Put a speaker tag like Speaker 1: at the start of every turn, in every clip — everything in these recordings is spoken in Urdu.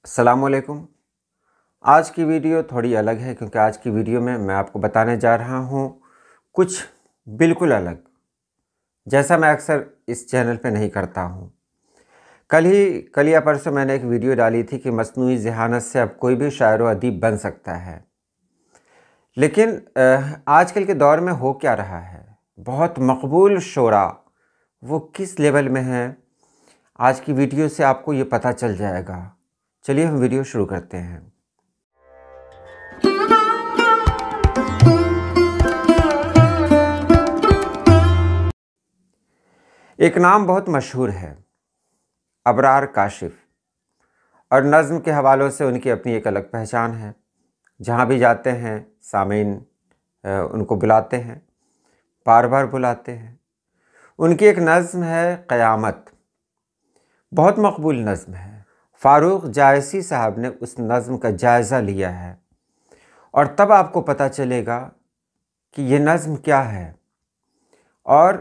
Speaker 1: السلام علیکم۔ آج کی ویڈیو تھوڑی الگ ہے کیونکہ آج کی ویڈیو میں آپ کو بتانے جا رہا ہوں کچھ بالکل الگ، جیسا میں اکثر اس چینل پہ نہیں کرتا ہوں۔ کل یا پرسوں میں نے ایک ویڈیو ڈالی تھی کہ مصنوعی ذہانت سے اب کوئی بھی شاعر و ادیب بن سکتا ہے، لیکن آج کل کے دور میں ہو کیا رہا ہے؟ بہت مقبول شعراء وہ کس لیول میں ہیں؟ آج کی ویڈیو سے آپ کو یہ پتہ چل جائے گا۔ چلیے ہم ویڈیو شروع کرتے ہیں۔ ایک نام بہت مشہور ہے، ابرار کاشف، اور نظم کے حوالوں سے ان کی اپنی ایک الگ پہچان ہے۔ جہاں بھی جاتے ہیں سامعین ان کو بلاتے ہیں، بار بار بلاتے ہیں۔ ان کی ایک نظم ہے قیامت، بہت مقبول نظم ہے۔ فاروق جائسی صاحب نے اس نظم کا جائزہ لیا ہے، اور تب آپ کو پتہ چلے گا کہ یہ نظم کیا ہے اور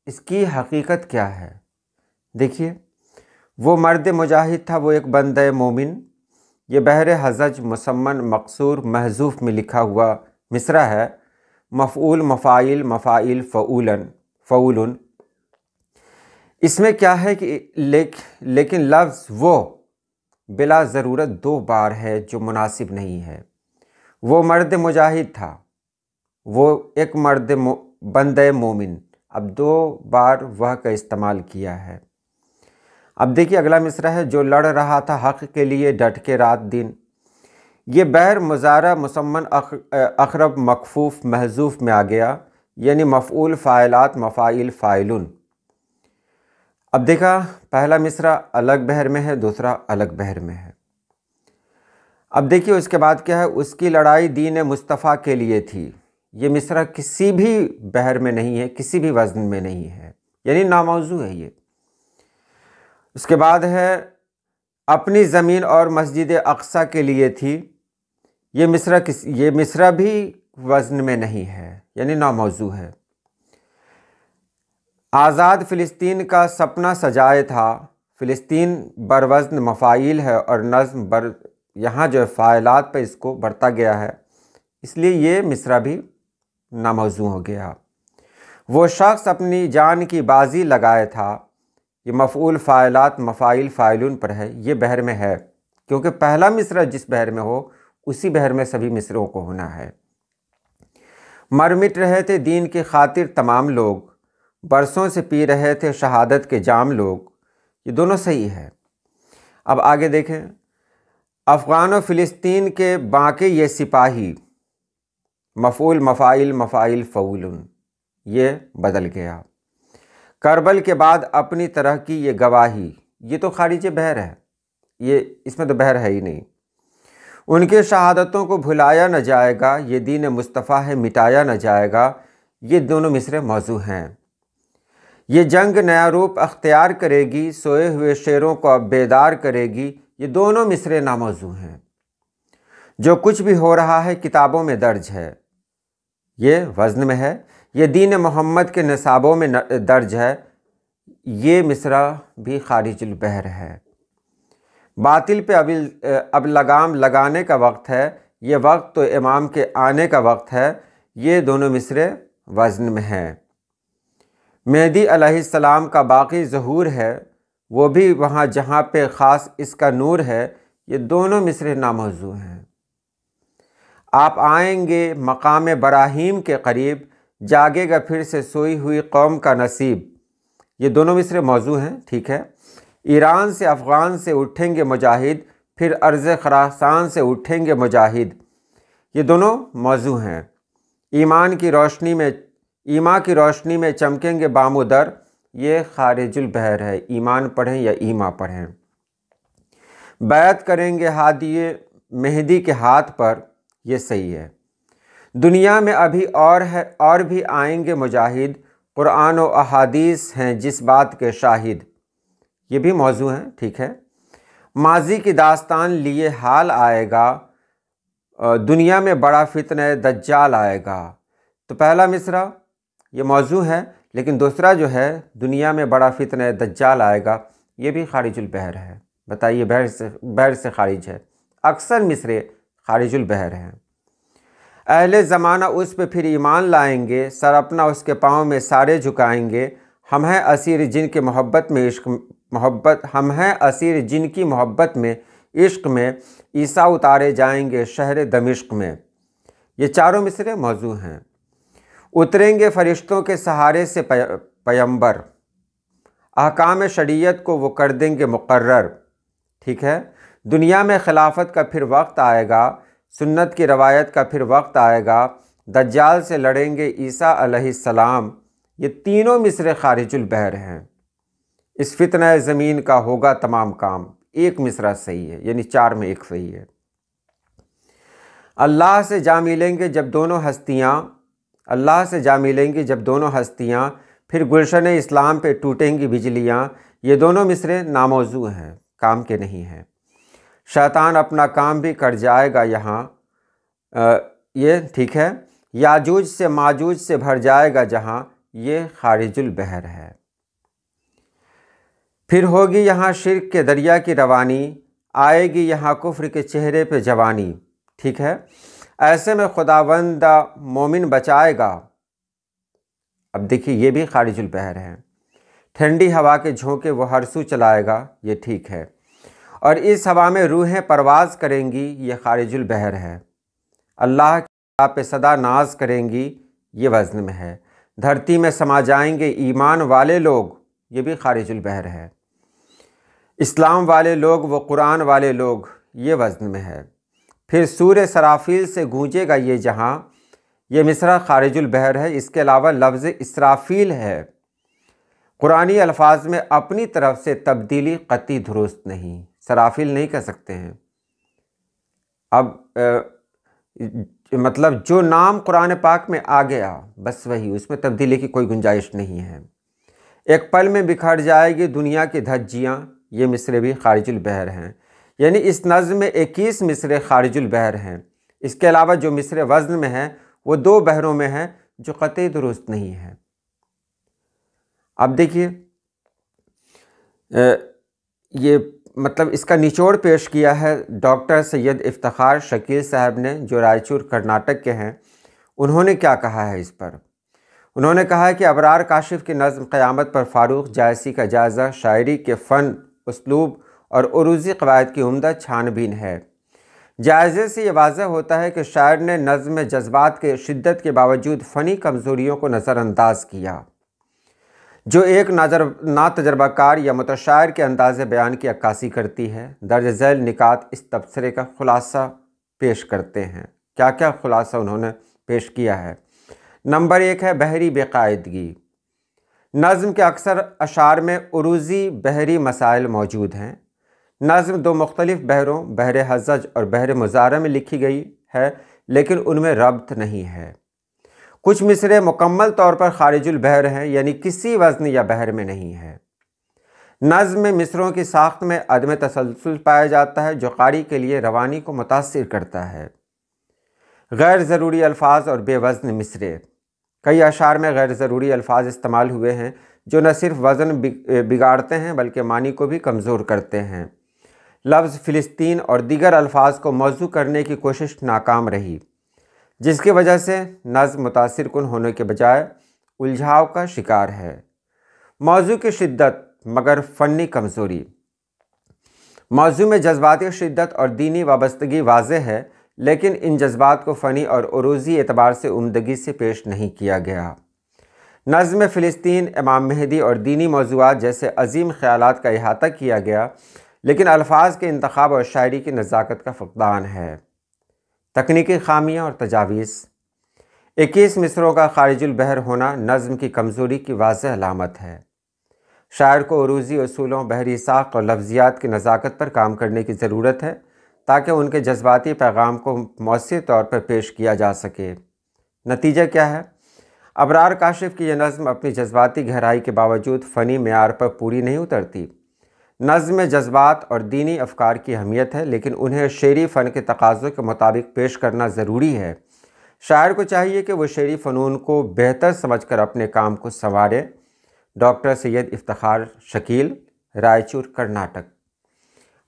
Speaker 1: اس کی حقیقت کیا ہے۔ دیکھیے، وہ مرد مجاہد تھا، وہ ایک بندہ مومن۔ یہ بحر حجج مسمن مقصور محذوف میں لکھا ہوا مصرع ہے، مفعول مفاعل مفاعل فعولن۔ اس میں کیا ہے کہ لیکن لفظ وہ بلا ضرورت دو بار ہے جو مناسب نہیں ہے۔ وہ مرد مجاہد تھا، وہ ایک بندہ مومن، اب دو بار وہ کا استعمال کیا ہے۔ اب دیکھیے اگلا مصرع ہے، جو لڑ رہا تھا حق کے لیے ڈٹ کے رات دن۔ یہ بحر مضارع مسمن اقرب مکفوف محذوف میں آ گیا، یعنی مفعول فاعلات مفاعل فاعلن۔ اب دیکھا، پہلا مصرع الگ بحر میں ہے، دوسرا الگ بحر میں ہے۔ اب دیکھیے اس کے بعد کیا ہے، اس کی لڑائی دین مصطفیٰ کے لیے تھی۔ یہ مصرع کسی بھی بحر میں نہیں ہے، کسی بھی وزن میں نہیں ہے، یعنی ناموضوع ہے یہ۔ اس کے بعد ہے، اپنی زمین اور مسجد اقصیٰ کے لیے تھی۔ یہ مصرع بھی وزن میں نہیں ہے، یعنی ناموضوع ہے۔ آزاد فلسطین کا سپنا سجائے تھا۔ فلسطین بروزن مفاعیل ہے اور نظم یہاں جو فاعلات پہ اس کو برتا گیا ہے، اس لیے یہ مصرع بھی ناموضوع ہو گیا۔ وہ شخص اپنی جان کی بازی لگائے تھا، یہ مفعول فاعلات مفاعل فاعلون پر ہے، یہ بحر میں ہے، کیونکہ پہلا مصرع جس بحر میں ہو اسی بحر میں سبھی مصرعوں کو ہونا ہے۔ مر مٹ رہے تھے دین کی خاطر تمام لوگ، برسوں سے پی رہے تھے شہادت کے جام لوگ، یہ دونوں صحیح ہے۔ اب آگے دیکھیں، افغان و فلسطین کے باقی یہ سپاہی، مفعول مفاعل مفاعل فعولن، یہ بدل گیا۔ کربل کے بعد اپنی طرح کی یہ گواہی، یہ تو خارج بحر ہے، یہ اس میں تو بحر ہے ہی نہیں۔ ان کے شہادتوں کو بھلایا نہ جائے گا، یہ دین مصطفیٰ ہے مٹایا نہ جائے گا، یہ دونوں مصرع موضوع ہیں۔ یہ جنگ نیا روپ اختیار کرے گی، سوئے ہوئے شیروں کو اب بیدار کرے گی، یہ دونوں مصرع ناموضوع ہیں۔ جو کچھ بھی ہو رہا ہے کتابوں میں درج ہے، یہ وزن میں ہے۔ یہ دین محمد کے نصابوں میں درج ہے، یہ مصرع بھی خارج البحر ہے۔ باطل پہ اب لگام لگانے کا وقت ہے، یہ وقت تو امام کے آنے کا وقت ہے، یہ دونوں مصرع وزن میں ہیں۔ مہدی علیہ السلام کا باقی ظہور ہے، وہ بھی وہاں جہاں پہ خاص اس کا نور ہے، یہ دونوں مصرع ناموضوع ہیں۔ آپ آئیں گے مقام براہیم کے قریب، جاگے گا پھر سے سوئی ہوئی قوم کا نصیب، یہ دونوں مصرع موضوع ہیں، ٹھیک ہے۔ ایران سے افغان سے اٹھیں گے مجاہد، پھر ارض خراسان سے اٹھیں گے مجاہد، یہ دونوں موضوع ہیں۔ ایمان کی روشنی میں چمکیں گے بام و در، یہ خارج البحر ہے، ایمان پڑھیں یا ایما پڑھیں۔ بیعت کریں گے ہادی مہدی کے ہاتھ پر، یہ صحیح ہے۔ دنیا میں ابھی اور بھی آئیں گے مجاہد، قرآن و احادیث ہیں جس بات کے شاہد، یہ بھی موضوع ہیں، ٹھیک ہے۔ ماضی کی داستان لیے حال آئے گا، دنیا میں بڑا فتنہ دجال آئے گا۔ تو پہلا مصرع یہ موضوع ہے، لیکن دوسرا جو ہے دنیا میں بڑا فتنہ دجال آئے گا، یہ بھی خارج البحر ہے، بتائیے، بحر سے خارج ہے، اکثر مصرے خارج البحر ہیں۔ اہل زمانہ اس پہ پھر ایمان لائیں گے، سر اپنا اس کے پاؤں میں سارے جھکائیں گے، ہم ہیں اسیر جن کی محبت میں عشق میں عیسیٰ اتارے جائیں گے شہر دمشق میں۔ یہ چاروں مصرے موضوع ہیں۔ اتریں گے فرشتوں کے سہارے سے پیمبر، احکام شریعت کو وہ کر دیں گے مقرر، ٹھیک ہے۔ دنیا میں خلافت کا پھر وقت آئے گا، سنت کی روایت کا پھر وقت آئے گا، دجال سے لڑیں گے عیسیٰ علیہ السلام۔ یہ تینوں مصرے خارج البحر ہیں۔ اس فتنہ زمین کا ہوگا تمام کام، ایک مصرع صحیح ہے، یعنی 4 میں 1 صحیح ہے۔ اللہ سے جا ملیں گے جب دونوں ہستیاں، پھر گلشن اسلام پہ ٹوٹیں گی بجلیاں۔ یہ دونوں مصرے ناموضوع ہیں، کام کے نہیں ہیں۔ شیطان اپنا کام بھی کر جائے گا یہاں، یہ ٹھیک ہے۔ یاجوج سے ماجوج سے بھر جائے گا جہاں، یہ خارج البحر ہے۔ پھر ہوگی یہاں شرک کے دریا کی روانی، آئے گی یہاں کفر کے چہرے پہ جوانی، ٹھیک ہے۔ ایسے میں خداوند مومن بچائے گا۔ اب دیکھیے یہ بھی خارج البحر ہے۔ ٹھنڈی ہوا کے جھونکے وہ ہر سو چلائے گا، یہ ٹھیک ہے۔ اور اس ہوا میں روحیں پرواز کریں گی، یہ خارج البحر ہے۔ اللہ کی راہ پہ صدا ناز کریں گی، یہ وزن میں ہے۔ دھرتی میں سما جائیں گے ایمان والے لوگ، یہ بھی خارج البحر ہے۔ اسلام والے لوگ، وہ قرآن والے لوگ، یہ وزن میں ہے۔ پھر سور سرافیل سے گونجے گا یہ جہاں، یہ مصرع خارج البحر ہے۔ اس کے علاوہ لفظ اسرافیل ہے۔ قرآنی الفاظ میں اپنی طرف سے تبدیلی قطعی درست نہیں، سرافیل نہیں کہہ سکتے ہیں۔ اب مطلب جو نام قرآن پاک میں آ گیا بس وہی، اس میں تبدیلی کی کوئی گنجائش نہیں ہے۔ ایک پل میں بکھر جائے گی دنیا کی دھجیاں، یہ مصرے بھی خارج البحر ہیں۔ یعنی اس نظم میں 21 مصرے خارج البحر ہیں۔ اس کے علاوہ جو مصرے وزن میں ہیں وہ 2 بحروں میں ہیں جو قطعی درست نہیں ہے۔ اب دیکھیے یہ مطلب اس کا نچوڑ پیش کیا ہے ڈاکٹر سید افتخار شکیل صاحب نے، جو رائچور کرناٹک کے ہیں۔ انہوں نے کیا کہا ہے اس پر؟ انہوں نے کہا ہے کہ ابرار کاشف کی نظم قیامت پر فاروق جائسی کا جائزہ شاعری کے فن، اسلوب اور عروضی قواعد کی عمدہ چھان بین ہے۔ جائزے سے یہ واضح ہوتا ہے کہ شاعر نے نظم میں جذبات کے شدت کے باوجود فنی کمزوریوں کو نظر انداز کیا، جو ایک ناتجربہ کار یا متشاعر کے انداز بیان کی عکاسی کرتی ہے۔ درج ذیل نکات اس تبصرے کا خلاصہ پیش کرتے ہیں۔ کیا کیا خلاصہ انہوں نے پیش کیا ہے؟ نمبر 1 ہے بحری بے قاعدگی۔ نظم کے اکثر اشعار میں عروضی بحری مسائل موجود ہیں۔ نظم 2 مختلف بحروں، بحر حجج اور بحر مزارع میں لکھی گئی ہے، لیکن ان میں ربط نہیں ہے۔ کچھ مصرے مکمل طور پر خارج البحر ہیں، یعنی کسی وزن یا بحر میں نہیں ہے۔ نظم میں مصروں کی ساخت میں عدم تسلسل پایا جاتا ہے، جو قاری کے لیے روانی کو متاثر کرتا ہے۔ غیر ضروری الفاظ اور بے وزن مصرے۔ کئی اشعار میں غیر ضروری الفاظ استعمال ہوئے ہیں، جو نہ صرف وزن بگاڑتے ہیں بلکہ معنی کو بھی کمزور کرتے ہیں۔ لفظ فلسطین اور دیگر الفاظ کو موضوع کرنے کی کوشش ناکام رہی، جس کی وجہ سے نظم متاثر کن ہونے کے بجائے الجھاؤ کا شکار ہے۔ موضوع کی شدت مگر فنی کمزوری۔ موضوع میں جذباتی شدت اور دینی وابستگی واضح ہے، لیکن ان جذبات کو فنی اور عروضی اعتبار سے عمدگی سے پیش نہیں کیا گیا۔ نظم فلسطین، امام مہدی اور دینی موضوعات جیسے عظیم خیالات کا احاطہ کیا گیا، لیکن الفاظ کے انتخاب اور شاعری کی نزاکت کا فقدان ہے۔ تکنیکی خامیاں اور تجاویز۔ 21 مصروں کا خارج البحر ہونا نظم کی کمزوری کی واضح علامت ہے۔ شاعر کو عروضی اصولوں، بحری ساخت اور لفظیات کی نزاکت پر کام کرنے کی ضرورت ہے تاکہ ان کے جذباتی پیغام کو مؤثر طور پر پیش کیا جا سکے۔ نتیجہ کیا ہے؟ ابرار کاشف کی یہ نظم اپنی جذباتی گہرائی کے باوجود فنی معیار پر پوری نہیں اترتی۔ نظم میں جذبات اور دینی افکار کی اہمیت ہے، لیکن انہیں شعری فن کے تقاضوں کے مطابق پیش کرنا ضروری ہے۔ شاعر کو چاہیے کہ وہ شعری فنون کو بہتر سمجھ کر اپنے کام کو سنوارے۔ ڈاکٹر سید افتخار شکیل، رائچور، کرناٹک۔